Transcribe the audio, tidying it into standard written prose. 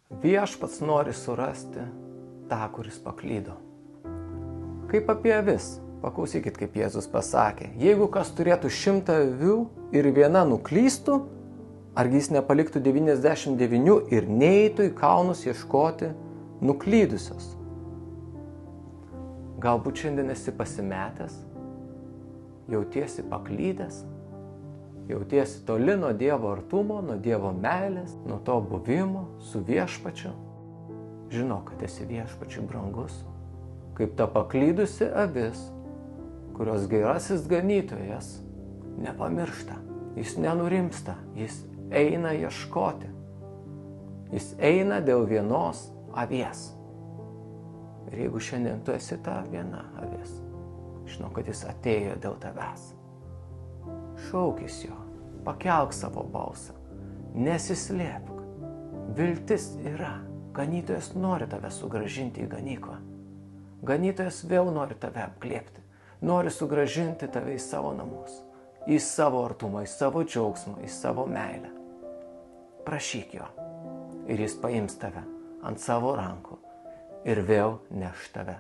Viešpats nori surasti tą, kuris paklydo. Kaip apie avis, paklausykit, kaip Jėzus pasakė, jeigu kas turėtų 100 avių ir viena nuklystų, argi jis nepaliktų 99 ir neitų į kalnus ieškoti nuklydusios. Galbūt šiandien esi pasimetęs, jautiesi paklydęs, jautiesi toli nuo Dievo artumo, nuo Dievo meilės, nuo to buvimo su viešpačiu. Žinok, kad esi viešpačiui brangus, kaip ta paklydusi avis, kurios gerasis ganytojas nepamiršta, jis nenurimsta, jis eina ieškoti. Jis eina dėl vienos avies. Ir jeigu šiandien tu esi ta viena avis, žinau, kad jis atėjo dėl tavęs. Šaukis jo, pakelk savo balsą, nesislėpk. Viltis yra. Ganytojas nori tave sugrąžinti į ganyklą. Ganytojas vėl nori tave apglėbti. Nori sugrąžinti tave į savo namus, į savo artumą, į savo džiaugsmą, į savo meilę. Prašyk jo ir jis paims tave ant savo rankų ir vėl neš tave